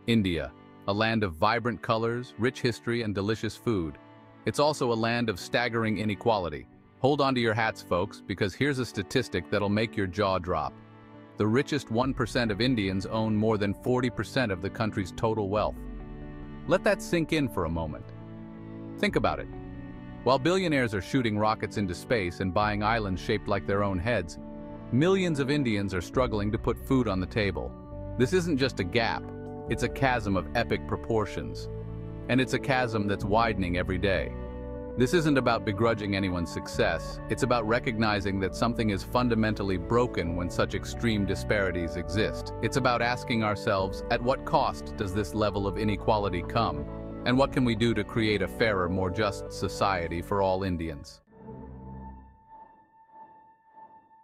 India, a land of vibrant colors, rich history, and delicious food. It's also a land of staggering inequality. Hold on to your hats, folks, because here's a statistic that'll make your jaw drop. The richest 1% of Indians own more than 40% of the country's total wealth. Let that sink in for a moment. Think about it. While billionaires are shooting rockets into space and buying islands shaped like their own heads, millions of Indians are struggling to put food on the table. This isn't just a gap, it's a chasm of epic proportions. And it's a chasm that's widening every day. This isn't about begrudging anyone's success, it's about recognizing that something is fundamentally broken when such extreme disparities exist. It's about asking ourselves, at what cost does this level of inequality come? And what can we do to create a fairer, more just society for all Indians?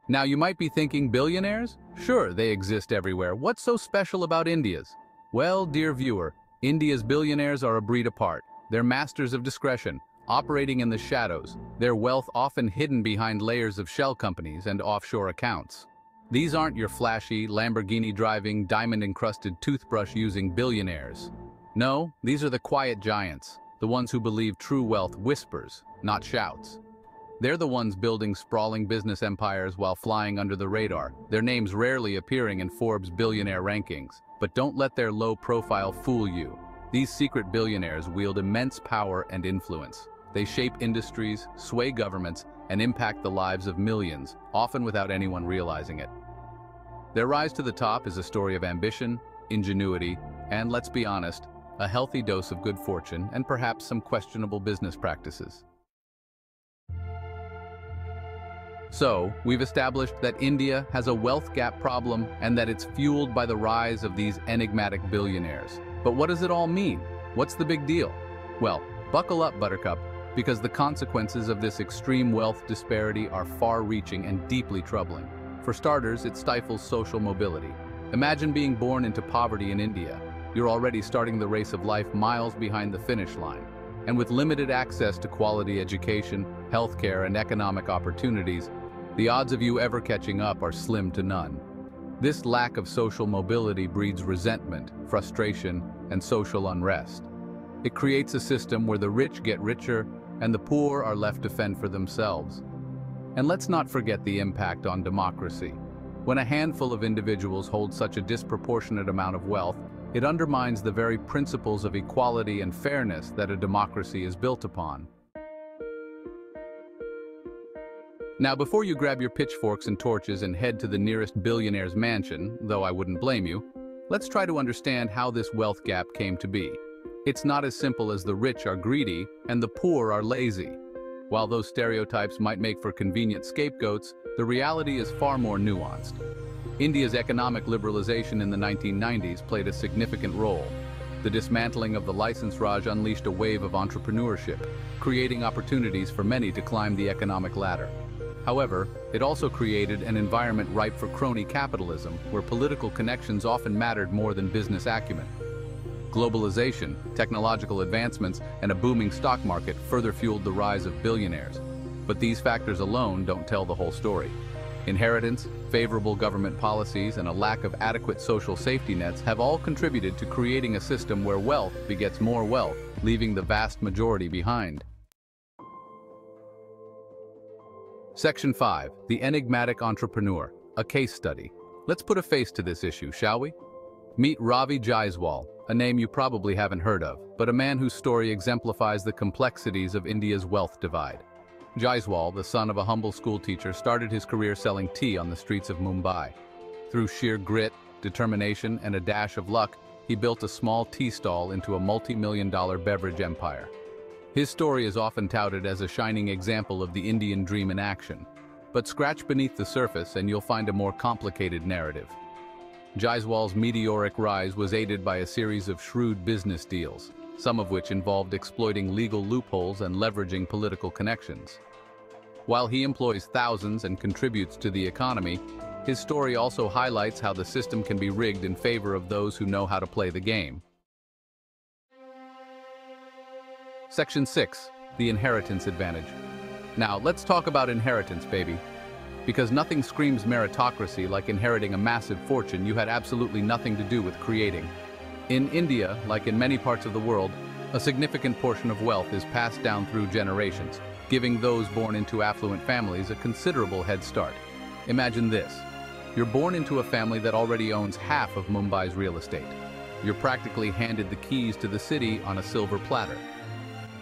Now you might be thinking, billionaires? Sure, they exist everywhere. What's so special about India's? Well, dear viewer, India's billionaires are a breed apart. They're masters of discretion, operating in the shadows, their wealth often hidden behind layers of shell companies and offshore accounts. These aren't your flashy, Lamborghini-driving, diamond-encrusted toothbrush-using billionaires. No, these are the quiet giants, the ones who believe true wealth whispers, not shouts. They're the ones building sprawling business empires while flying under the radar, their names rarely appearing in Forbes billionaire rankings. But don't let their low profile fool you. These secret billionaires wield immense power and influence. They shape industries, sway governments, and impact the lives of millions, often without anyone realizing it. Their rise to the top is a story of ambition, ingenuity, and, let's be honest, a healthy dose of good fortune and perhaps some questionable business practices. So, we've established that India has a wealth gap problem and that it's fueled by the rise of these enigmatic billionaires. But what does it all mean? What's the big deal? Well, buckle up, Buttercup, because the consequences of this extreme wealth disparity are far-reaching and deeply troubling. For starters, it stifles social mobility. Imagine being born into poverty in India. You're already starting the race of life miles behind the finish line. And with limited access to quality education, healthcare, and economic opportunities, the odds of you ever catching up are slim to none. This lack of social mobility breeds resentment, frustration, and social unrest. It creates a system where the rich get richer and the poor are left to fend for themselves. And let's not forget the impact on democracy. When a handful of individuals hold such a disproportionate amount of wealth, it undermines the very principles of equality and fairness that a democracy is built upon. Now, before you grab your pitchforks and torches and head to the nearest billionaire's mansion, though I wouldn't blame you, let's try to understand how this wealth gap came to be. It's not as simple as the rich are greedy and the poor are lazy. While those stereotypes might make for convenient scapegoats, the reality is far more nuanced. India's economic liberalization in the 1990s played a significant role. The dismantling of the license Raj unleashed a wave of entrepreneurship, creating opportunities for many to climb the economic ladder. However, it also created an environment ripe for crony capitalism, where political connections often mattered more than business acumen. Globalization, technological advancements, and a booming stock market further fueled the rise of billionaires. But these factors alone don't tell the whole story. Inheritance, favorable government policies, and a lack of adequate social safety nets have all contributed to creating a system where wealth begets more wealth, leaving the vast majority behind. Section 5. The Enigmatic Entrepreneur, a case study. Let's put a face to this issue, shall we? Meet Ravi Jaiswal, a name you probably haven't heard of, but a man whose story exemplifies the complexities of India's wealth divide. Jaiswal, the son of a humble schoolteacher, started his career selling tea on the streets of Mumbai. Through sheer grit, determination, and a dash of luck, he built a small tea stall into a multi-million-dollar beverage empire. His story is often touted as a shining example of the Indian dream in action. But scratch beneath the surface and you'll find a more complicated narrative. Jaiswal's meteoric rise was aided by a series of shrewd business deals, some of which involved exploiting legal loopholes and leveraging political connections. While he employs thousands and contributes to the economy, his story also highlights how the system can be rigged in favor of those who know how to play the game. Section 6. The Inheritance Advantage. Now, let's talk about inheritance, baby. Because nothing screams meritocracy like inheriting a massive fortune you had absolutely nothing to do with creating. In India, like in many parts of the world, a significant portion of wealth is passed down through generations, giving those born into affluent families a considerable head start. Imagine this. You're born into a family that already owns half of Mumbai's real estate. You're practically handed the keys to the city on a silver platter.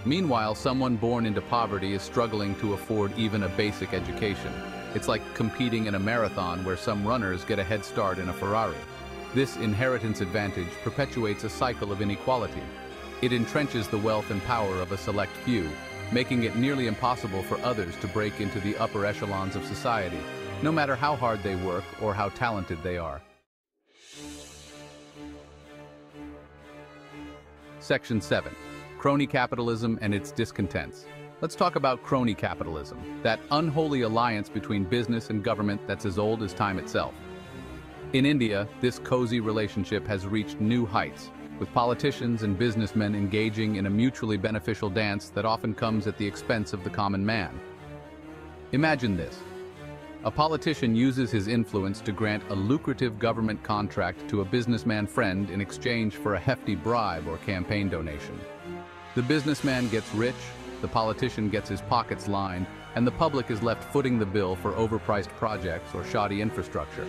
Meanwhile, someone born into poverty is struggling to afford even a basic education. It's like competing in a marathon where some runners get a head start in a Ferrari. This inheritance advantage perpetuates a cycle of inequality. It entrenches the wealth and power of a select few, making it nearly impossible for others to break into the upper echelons of society, no matter how hard they work or how talented they are. Section 7. Crony Capitalism and its discontents. Let's talk about crony capitalism, that unholy alliance between business and government that's as old as time itself. In India, this cozy relationship has reached new heights, with politicians and businessmen engaging in a mutually beneficial dance that often comes at the expense of the common man. Imagine this. A politician uses his influence to grant a lucrative government contract to a businessman friend in exchange for a hefty bribe or campaign donation. The businessman gets rich, the politician gets his pockets lined, and the public is left footing the bill for overpriced projects or shoddy infrastructure.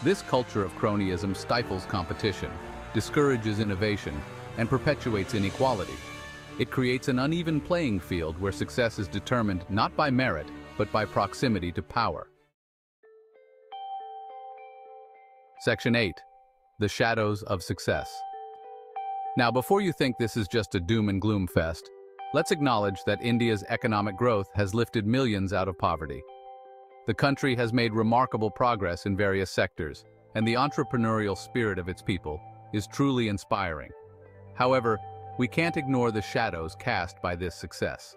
This culture of cronyism stifles competition, discourages innovation, and perpetuates inequality. It creates an uneven playing field where success is determined not by merit, but by proximity to power. Section 8. The shadows of success. Now, before you think this is just a doom and gloom fest, let's acknowledge that India's economic growth has lifted millions out of poverty. The country has made remarkable progress in various sectors, and the entrepreneurial spirit of its people is truly inspiring. However, we can't ignore the shadows cast by this success.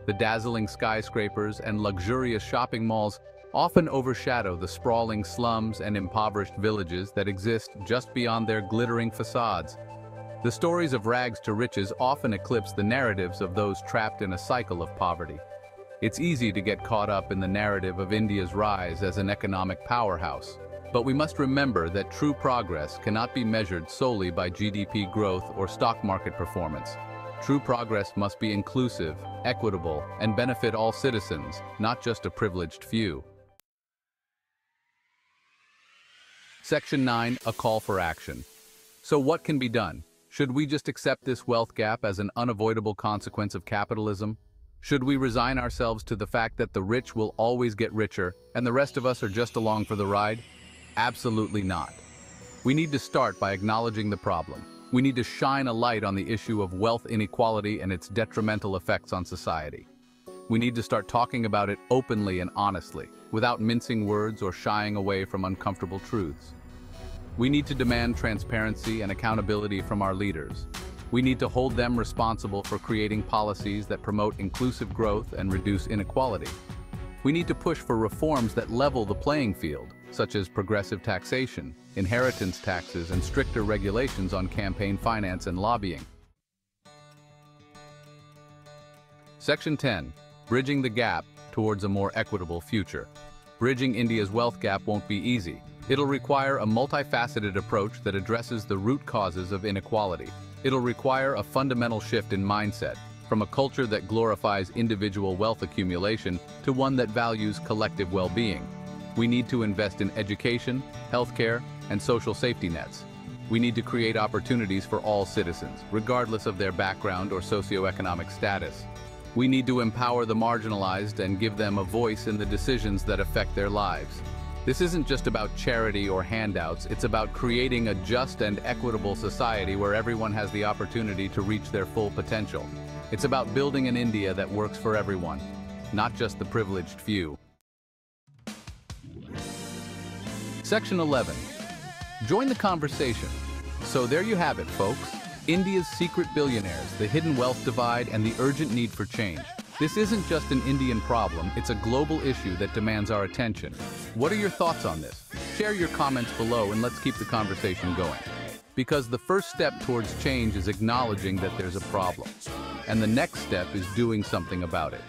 The dazzling skyscrapers and luxurious shopping malls often overshadow the sprawling slums and impoverished villages that exist just beyond their glittering facades. The stories of rags to riches often eclipse the narratives of those trapped in a cycle of poverty. It's easy to get caught up in the narrative of India's rise as an economic powerhouse, but we must remember that true progress cannot be measured solely by GDP growth or stock market performance. True progress must be inclusive, equitable, and benefit all citizens, not just a privileged few. Section 9. A call for action. So what can be done? Should we just accept this wealth gap as an unavoidable consequence of capitalism? Should we resign ourselves to the fact that the rich will always get richer and the rest of us are just along for the ride? Absolutely not. We need to start by acknowledging the problem. We need to shine a light on the issue of wealth inequality and its detrimental effects on society. We need to start talking about it openly and honestly, without mincing words or shying away from uncomfortable truths. We need to demand transparency and accountability from our leaders. We need to hold them responsible for creating policies that promote inclusive growth and reduce inequality. We need to push for reforms that level the playing field, such as progressive taxation, inheritance taxes, and stricter regulations on campaign finance and lobbying. Section 10. Bridging the gap towards a more equitable future. Bridging India's wealth gap won't be easy. It'll require a multifaceted approach that addresses the root causes of inequality. It'll require a fundamental shift in mindset, from a culture that glorifies individual wealth accumulation to one that values collective well-being. We need to invest in education, healthcare, and social safety nets. We need to create opportunities for all citizens, regardless of their background or socioeconomic status. We need to empower the marginalized and give them a voice in the decisions that affect their lives. This isn't just about charity or handouts, it's about creating a just and equitable society where everyone has the opportunity to reach their full potential. It's about building an India that works for everyone, not just the privileged few. Section 11. Join the conversation. So there you have it, folks. India's secret billionaires, the hidden wealth divide, and the urgent need for change. This isn't just an Indian problem, it's a global issue that demands our attention. What are your thoughts on this? Share your comments below and let's keep the conversation going. Because the first step towards change is acknowledging that there's a problem. And the next step is doing something about it.